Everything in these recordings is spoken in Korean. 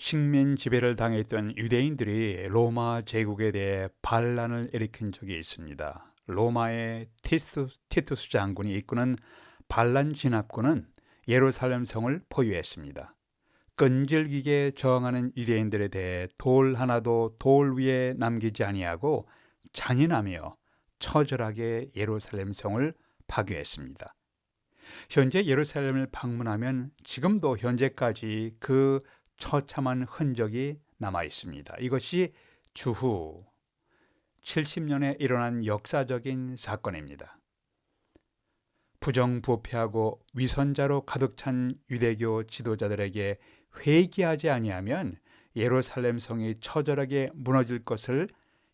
식민 지배를 당했던 유대인들이 로마 제국에 대해 반란을 일으킨 적이 있습니다. 로마의 티투스 장군이 이끄는 반란 진압군은 예루살렘 성을 포위했습니다. 끈질기게 저항하는 유대인들에 대해 돌 하나도 돌 위에 남기지 아니하고 잔인하며 처절하게 예루살렘 성을 파괴했습니다. 현재 예루살렘을 방문하면 지금도 현재까지 그 처참한 흔적이 남아 있습니다. 이것이 주후 70년에 일어난 역사적인 사건입니다. 부정부패하고 위선자로 가득 찬 유대교 지도자들에게 회개하지 아니하면 예루살렘 성이 처절하게 무너질 것을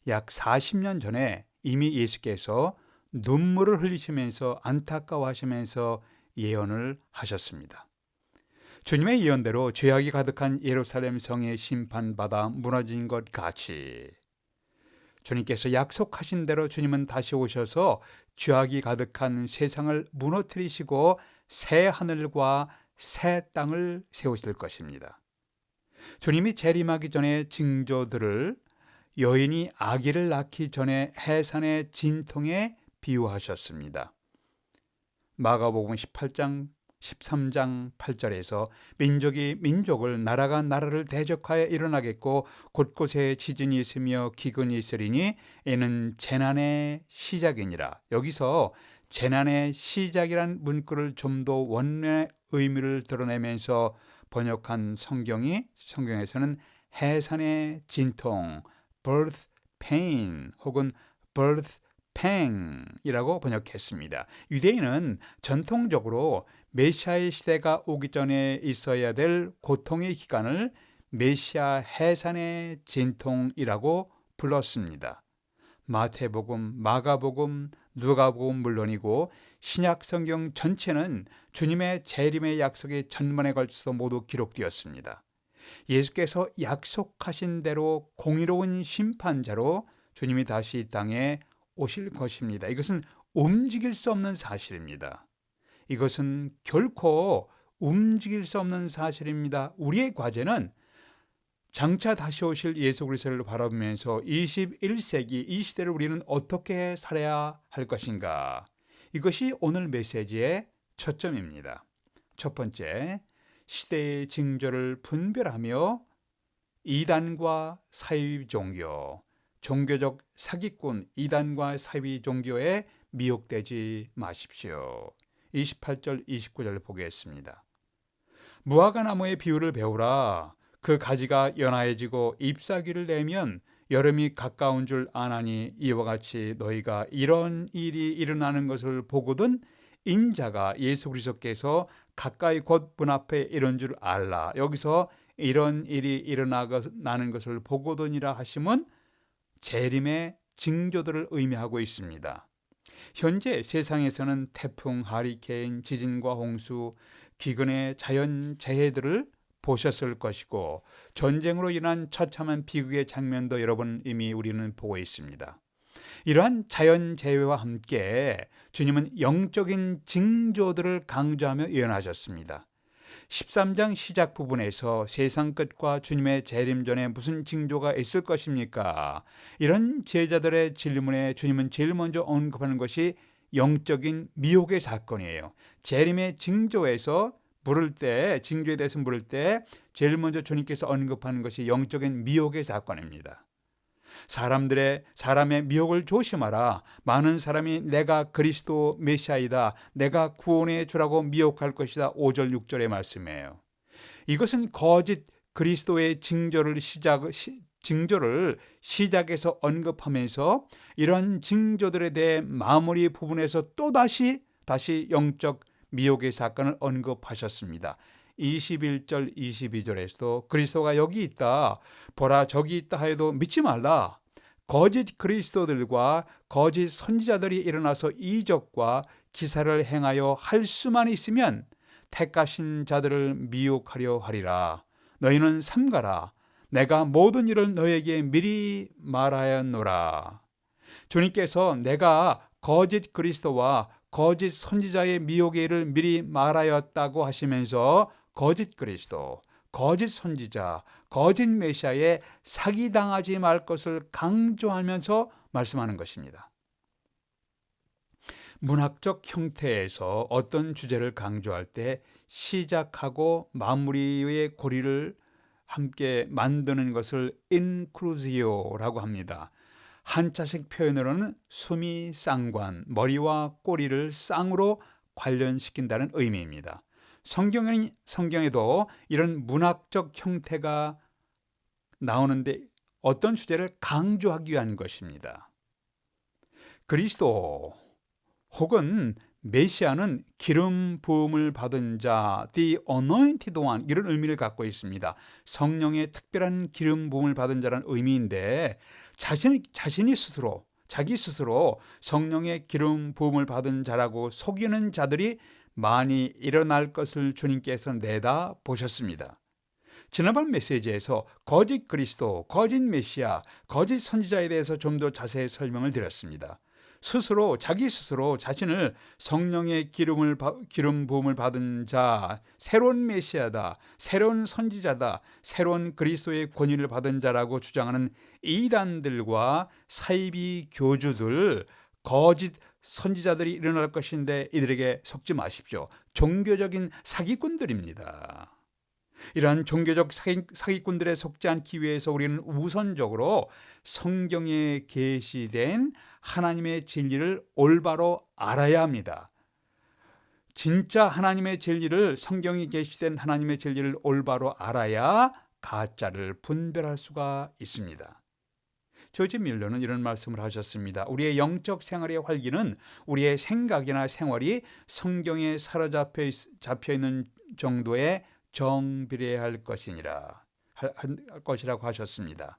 약 40년 전에 이미 예수께서 눈물을 흘리시면서 안타까워하시면서 예언을 하셨습니다. 주님의 예언대로 죄악이 가득한 예루살렘 성의 심판받아 무너진 것 같이 주님께서 약속하신 대로 주님은 다시 오셔서 죄악이 가득한 세상을 무너뜨리시고 새 하늘과 새 땅을 세우실 것입니다. 주님이 재림하기 전에 징조들을 여인이 아기를 낳기 전에 해산의 진통에 비유하셨습니다. 마가복음 18장 13장 8절에서 민족이 민족을 나라가 나라를 대적하여 일어나겠고 곳곳에 지진이 있으며 기근이 있으리니 이는 재난의 시작이니라. 여기서 재난의 시작이란 문구를 좀 더 원문의 의미를 드러내면서 번역한 성경에서는 해산의 진통, birth pain 혹은 birth pang이라고 번역했습니다. 유대인은 전통적으로 메시아의 시대가 오기 전에 있어야 될 고통의 기간을 메시아 해산의 진통이라고 불렀습니다. 마태복음, 마가복음, 누가복음 물론이고 신약 성경 전체는 주님의 재림의 약속이 천번에 걸쳐서 모두 기록되었습니다. 예수께서 약속하신 대로 공의로운 심판자로 주님이 다시 이 땅에 오실 것입니다. 이것은 움직일 수 없는 사실입니다. 이것은 결코 움직일 수 없는 사실입니다. 우리의 과제는 장차 다시 오실 예수 그리스도를 바라보면서 21세기 이 시대를 우리는 어떻게 살아야 할 것인가? 이것이 오늘 메시지의 초점입니다. 첫 번째, 시대의 징조를 분별하며 이단과 사이비 종교, 종교적 사기꾼 이단과 사이비 종교에 미혹되지 마십시오. 28절 29절 보겠습니다. 무화과 나무의 비유를 배우라. 그 가지가 연하해지고 잎사귀를 내면 여름이 가까운 줄 아나니 이와 같이 너희가 이런 일이 일어나는 것을 보거든 인자가 예수 그리스도께서 가까이 곧 문 앞에 이런 줄 알라. 여기서 이런 일이 일어나는 것을 보거든이라 하심은 재림의 징조들을 의미하고 있습니다. 현재 세상에서는 태풍, 하리케인, 지진과 홍수, 기근의 자연재해들을 보셨을 것이고 전쟁으로 인한 처참한 비극의 장면도 여러분 이미 우리는 보고 있습니다. 이러한 자연재해와 함께 주님은 영적인 징조들을 강조하며 예언하셨습니다. 13장 시작 부분에서 세상 끝과 주님의 재림 전에 무슨 징조가 있을 것입니까? 이런 제자들의 질문에 주님은 제일 먼저 언급하는 것이 영적인 미혹의 사건이에요. 재림의 징조에서 징조에 대해서 물을 때 제일 먼저 주님께서 언급하는 것이 영적인 미혹의 사건입니다. 사람의 미혹을 조심하라. 많은 사람이 내가 그리스도 메시아이다, 내가 구원의 주라고 미혹할 것이다. 5절 6절의 말씀이에요. 이것은 거짓 그리스도의 징조를 시작해서 언급하면서 이런 징조들에 대해 마무리 부분에서 또다시 영적 미혹의 사건을 언급하셨습니다. 21절 22절에서도 그리스도가 여기 있다, 보라 저기 있다 하여도 믿지 말라. 거짓 그리스도들과 거짓 선지자들이 일어나서 이적과 기사를 행하여 할 수만 있으면 택하신 자들을 미혹하려 하리라. 너희는 삼가라. 내가 모든 일을 너에게 미리 말하였노라. 주님께서 내가 거짓 그리스도와 거짓 선지자의 미혹의 일을 미리 말하였다고 하시면서 거짓 그리스도, 거짓 선지자, 거짓 메시아에 사기당하지 말 것을 강조하면서 말씀하는 것입니다. 문학적 형태에서 어떤 주제를 강조할 때 시작하고 마무리의 고리를 함께 만드는 것을 인클루지오라고 합니다. 한자식 표현으로는 숨이 쌍관, 머리와 꼬리를 쌍으로 관련시킨다는 의미입니다. 성경에도 이런 문학적 형태가 나오는데 어떤 주제를 강조하기 위한 것입니다. 그리스도 혹은 메시아는 기름 부음을 받은 자, the anointed one, 이런 의미를 갖고 있습니다. 성령의 특별한 기름 부음을 받은 자라는 의미인데 자기 스스로 성령의 기름 부음을 받은 자라고 속이는 자들이 많이 일어날 것을 주님께서 내다 보셨습니다. 지난번 메시지에서 거짓 그리스도, 거짓 메시아, 거짓 선지자에 대해서 좀 더 자세히 설명을 드렸습니다. 자기 스스로 자신을 성령의 기름 부음을 받은 자, 새로운 메시아다, 새로운 선지자다, 새로운 그리스도의 권위를 받은 자라고 주장하는 이단들과 사이비 교주들, 거짓 선지자들이 일어날 것인데 이들에게 속지 마십시오. 종교적인 사기꾼들입니다. 이러한 종교적 사기꾼들에 속지 않기 위해서 우리는 우선적으로 성경에 계시된 하나님의 진리를 올바로 알아야 합니다. 진짜 하나님의 진리를, 성경에 계시된 하나님의 진리를 올바로 알아야 가짜를 분별할 수가 있습니다. 조지 밀러는 이런 말씀을 하셨습니다. 우리의 영적 생활의 활기는 우리의 생각이나 생활이 성경에 사로잡혀 있는 정도의 정비례할 것이라고 하셨습니다.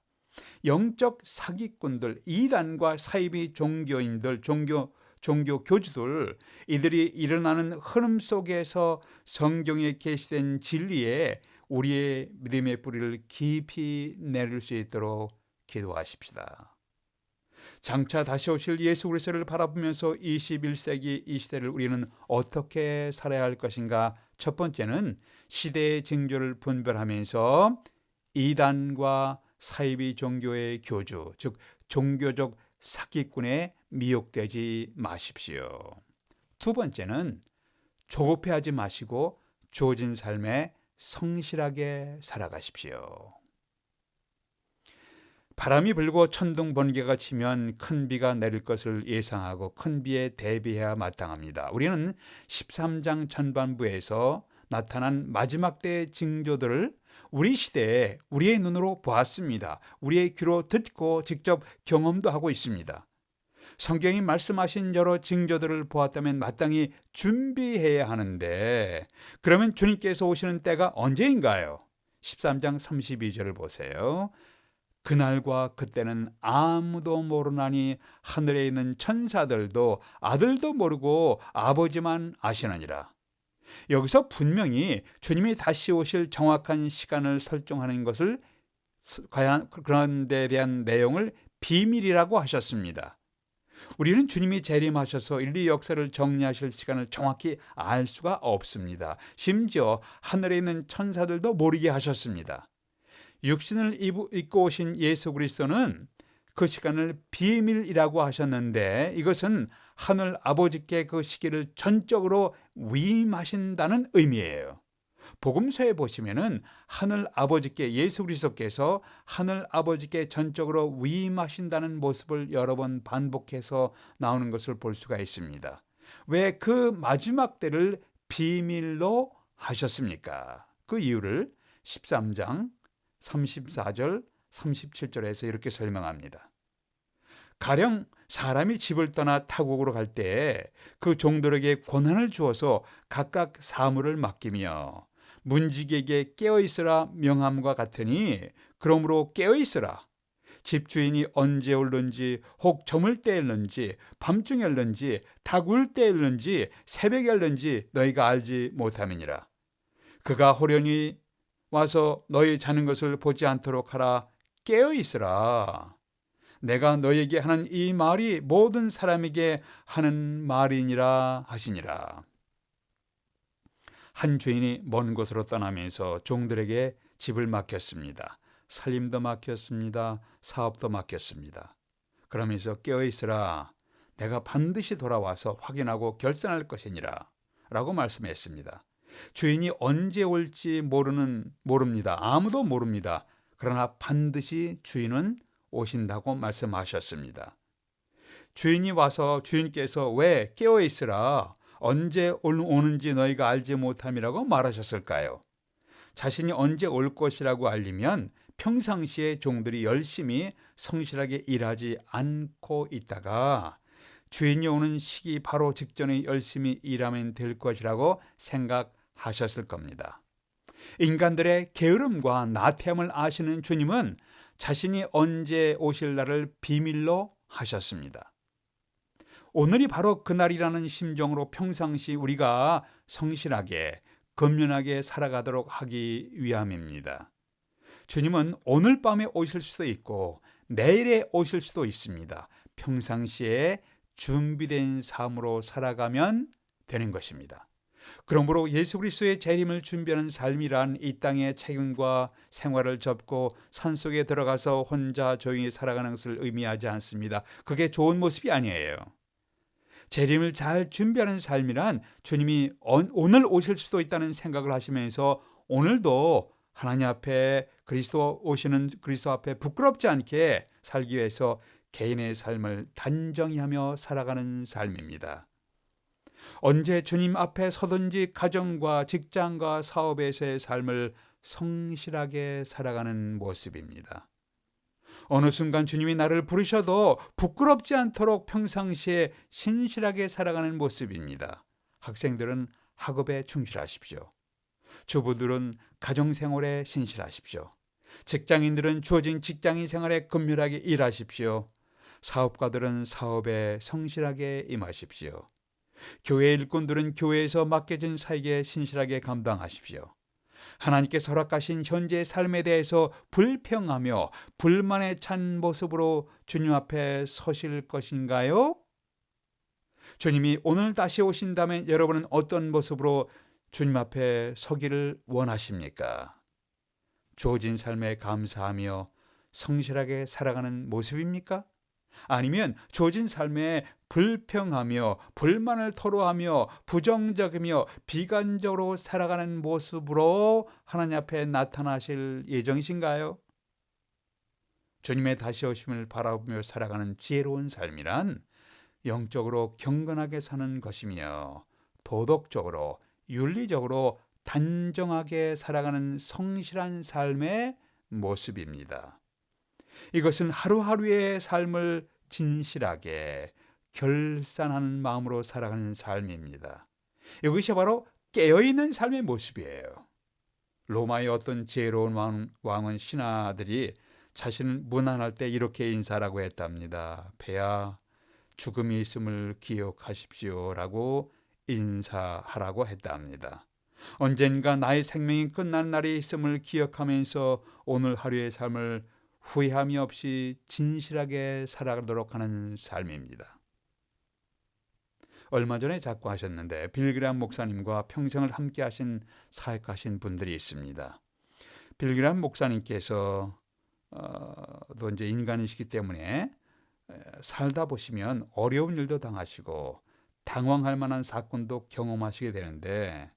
영적 사기꾼들, 이단과 사이비 종교인들, 종교 교주들, 이들이 일어나는 흐름 속에서 성경에 계시된 진리에 우리의 믿음의 뿌리를 깊이 내릴 수 있도록 기도하십시다. 장차 다시 오실 예수 그리스도를 바라보면서 21세기 이 시대를 우리는 어떻게 살아야 할 것인가? 첫 번째는 시대의 징조를 분별하면서 이단과 사이비 종교의 교주, 즉 종교적 사기꾼에 미혹되지 마십시오. 두 번째는 조급해하지 마시고 주어진 삶에 성실하게 살아가십시오. 바람이 불고 천둥 번개가 치면 큰 비가 내릴 것을 예상하고 큰 비에 대비해야 마땅합니다. 우리는 13장 전반부에서 나타난 마지막 때의 징조들을 우리 시대에 우리의 눈으로 보았습니다. 우리의 귀로 듣고 직접 경험도 하고 있습니다. 성경이 말씀하신 여러 징조들을 보았다면 마땅히 준비해야 하는데, 그러면 주님께서 오시는 때가 언제인가요? 13장 32절을 보세요. 그날과 그때는 아무도 모르나니 하늘에 있는 천사들도 아들도 모르고 아버지만 아시느니라. 여기서 분명히 주님이 다시 오실 정확한 시간을 설정하는 것을, 그런 데에 대한 내용을 비밀이라고 하셨습니다. 우리는 주님이 재림하셔서 인류 역사를 정리하실 시간을 정확히 알 수가 없습니다. 심지어 하늘에 있는 천사들도 모르게 하셨습니다. 육신을 입고 오신 예수 그리스도는 그 시간을 비밀이라고 하셨는데, 이것은 하늘 아버지께 그 시기를 전적으로 위임하신다는 의미예요. 복음서에 보시면은 하늘 아버지께, 예수 그리스도께서 하늘 아버지께 전적으로 위임하신다는 모습을 여러 번 반복해서 나오는 것을 볼 수가 있습니다. 왜 그 마지막 때를 비밀로 하셨습니까? 그 이유를 13장 34절, 37절에서 이렇게 설명합니다. 가령 사람이 집을 떠나 타국으로 갈 때 그 종들에게 권한을 주어서 각각 사물을 맡기며 문지기에게 깨어있으라 명함과 같으니, 그러므로 깨어있으라. 집주인이 언제 올는지, 혹 저물 때일는지, 밤중에 올는지, 닭울 때일는지, 새벽에 올는지 너희가 알지 못함이니라. 그가 호련히 와서 너희 자는 것을 보지 않도록 하라. 깨어있으라. 내가 너희에게 하는 이 말이 모든 사람에게 하는 말이니라 하시니라. 한 주인이 먼 곳으로 떠나면서 종들에게 집을 맡겼습니다. 살림도 맡겼습니다. 사업도 맡겼습니다. 그러면서 깨어있으라. 내가 반드시 돌아와서 확인하고 결산할 것이니라 라고 말씀했습니다. 주인이 언제 올지 모릅니다. 아무도 모릅니다. 그러나 반드시 주인은 오신다고 말씀하셨습니다. 주인이 와서 주인께서 왜 깨어있으라 언제 오는지 너희가 알지 못함이라고 말하셨을까요? 자신이 언제 올 것이라고 알리면 평상시에 종들이 열심히 성실하게 일하지 않고 있다가 주인이 오는 시기 바로 직전에 열심히 일하면 될 것이라고 생각하셨을 겁니다. 인간들의 게으름과 나태함을 아시는 주님은 자신이 언제 오실 날을 비밀로 하셨습니다. 오늘이 바로 그날이라는 심정으로 평상시 우리가 성실하게 건면하게 살아가도록 하기 위함입니다. 주님은 오늘 밤에 오실 수도 있고 내일에 오실 수도 있습니다. 평상시에 준비된 삶으로 살아가면 되는 것입니다. 그러므로 예수 그리스도의 재림을 준비하는 삶이란 이 땅의 책임과 생활을 접고 산속에 들어가서 혼자 조용히 살아가는 것을 의미하지 않습니다. 그게 좋은 모습이 아니에요. 재림을 잘 준비하는 삶이란 주님이 오늘 오실 수도 있다는 생각을 하시면서 오늘도 하나님 앞에 오시는 그리스도 앞에 부끄럽지 않게 살기 위해서 개인의 삶을 단정히 하며 살아가는 삶입니다. 언제 주님 앞에 서든지 가정과 직장과 사업에서의 삶을 성실하게 살아가는 모습입니다. 어느 순간 주님이 나를 부르셔도 부끄럽지 않도록 평상시에 신실하게 살아가는 모습입니다. 학생들은 학업에 충실하십시오. 주부들은 가정생활에 신실하십시오. 직장인들은 주어진 직장인 생활에 근면하게 일하십시오. 사업가들은 사업에 성실하게 임하십시오. 교회 일꾼들은 교회에서 맡겨진 사역에 신실하게 감당하십시오. 하나님께서 허락하신 현재의 삶에 대해서 불평하며 불만에 찬 모습으로 주님 앞에 서실 것인가요? 주님이 오늘 다시 오신다면 여러분은 어떤 모습으로 주님 앞에 서기를 원하십니까? 주어진 삶에 감사하며 성실하게 살아가는 모습입니까? 아니면 주어진 삶에 불평하며 불만을 토로하며 부정적이며 비관적으로 살아가는 모습으로 하나님 앞에 나타나실 예정이신가요? 주님의 다시 오심을 바라보며 살아가는 지혜로운 삶이란 영적으로 경건하게 사는 것이며 도덕적으로 윤리적으로 단정하게 살아가는 성실한 삶의 모습입니다. 이것은 하루하루의 삶을 진실하게 결산하는 마음으로 살아가는 삶입니다. 이것이 바로 깨어있는 삶의 모습이에요. 로마의 어떤 지혜로운 왕은 신하들이 자신을 문안할 때 이렇게 인사라고 했답니다. 폐하, 죽음이 있음을 기억하십시오 라고 인사하라고 했답니다. 언젠가 나의 생명이 끝난 날이 있음을 기억하면서 오늘 하루의 삶을 후회함이 없이 진실하게 살아가도록 하는 삶입니다. 얼마 전에 작고하셨는데 빌그람 목사님과 평생을 함께 하신 사역하신 분들이 있습니다. 빌그람 목사님께서 또 이제 인간이시기 때문에 살다 보시면 어려운 일도 당하시고 당황할 만한 사건도 경험하시게 되는데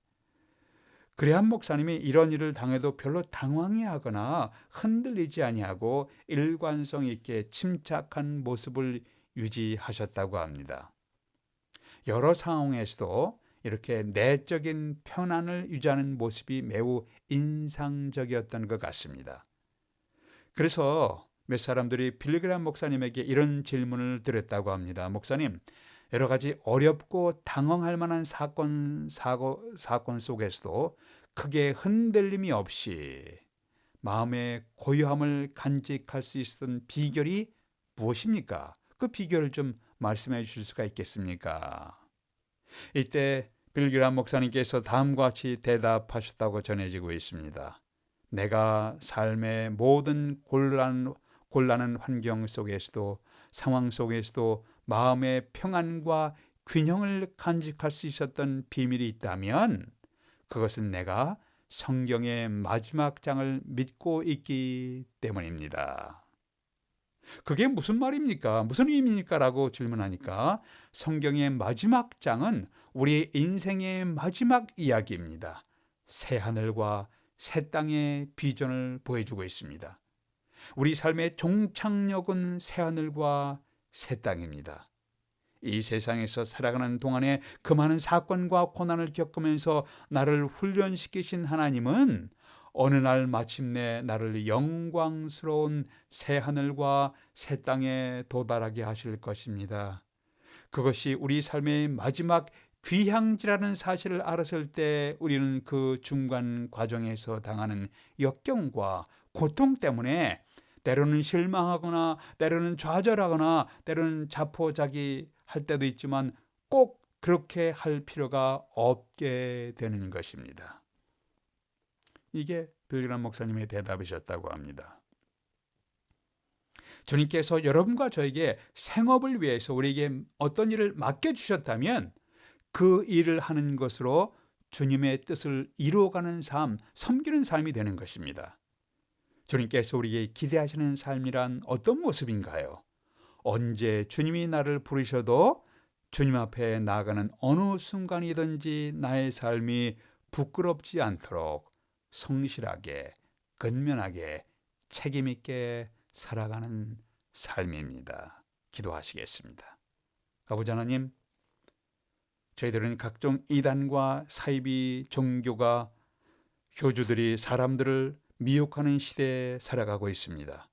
그레함 목사님이 이런 일을 당해도 별로 당황해하거나 흔들리지 아니하고 일관성 있게 침착한 모습을 유지하셨다고 합니다. 여러 상황에서도 이렇게 내적인 편안을 유지하는 모습이 매우 인상적이었던 것 같습니다. 그래서 몇 사람들이 빌그람 목사님에게 이런 질문을 드렸다고 합니다. 목사님, 여러 가지 어렵고 당황할 만한 사건 속에서도 크게 흔들림이 없이 마음의 고요함을 간직할 수 있었던 비결이 무엇입니까? 그 비결을 좀 말씀해 주실 수가 있겠습니까? 이때 빌그람 목사님께서 다음과 같이 대답하셨다고 전해지고 있습니다. 내가 삶의 모든 곤란한 환경 속에서도 상황 속에서도 마음의 평안과 균형을 간직할 수 있었던 비밀이 있다면 그것은 내가 성경의 마지막 장을 믿고 있기 때문입니다. 그게 무슨 말입니까? 무슨 의미입니까? 라고 질문하니까 성경의 마지막 장은 우리의 인생의 마지막 이야기입니다. 새 하늘과 새 땅의 비전을 보여주고 있습니다. 우리 삶의 종착역은 새 하늘과 새 땅입니다. 이 세상에서 살아가는 동안에 그 많은 사건과 고난을 겪으면서 나를 훈련시키신 하나님은 어느 날 마침내 나를 영광스러운 새 하늘과 새 땅에 도달하게 하실 것입니다. 그것이 우리 삶의 마지막 귀향지라는 사실을 알았을 때 우리는 그 중간 과정에서 당하는 역경과 고통 때문에 때로는 실망하거나 때로는 좌절하거나 때로는 자포자기할 때도 있지만 꼭 그렇게 할 필요가 없게 되는 것입니다. 이게 빌그람 목사님의 대답이셨다고 합니다. 주님께서 여러분과 저에게 생업을 위해서 우리에게 어떤 일을 맡겨주셨다면 그 일을 하는 것으로 주님의 뜻을 이루어가는 삶, 섬기는 삶이 되는 것입니다. 주님께서 우리에게 기대하시는 삶이란 어떤 모습인가요? 언제 주님이 나를 부르셔도 주님 앞에 나아가는 어느 순간이든지 나의 삶이 부끄럽지 않도록 성실하게, 근면하게, 책임있게 살아가는 삶입니다. 기도하시겠습니다. 아버지 하나님, 저희들은 각종 이단과 사이비 종교가 교주들이 사람들을 미혹하는 시대에 살아가고 있습니다.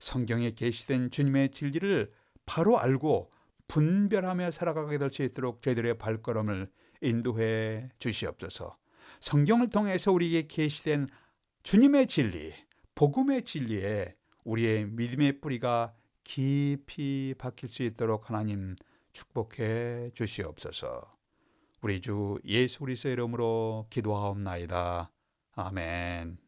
성경에 계시된 주님의 진리를 바로 알고 분별하며 살아가게 될 수 있도록 저희들의 발걸음을 인도해 주시옵소서. 성경을 통해서 우리에게 계시된 주님의 진리, 복음의 진리에 우리의 믿음의 뿌리가 깊이 박힐 수 있도록 하나님 축복해 주시옵소서. 우리 주 예수 그리스도의 이름으로 기도하옵나이다. 아멘.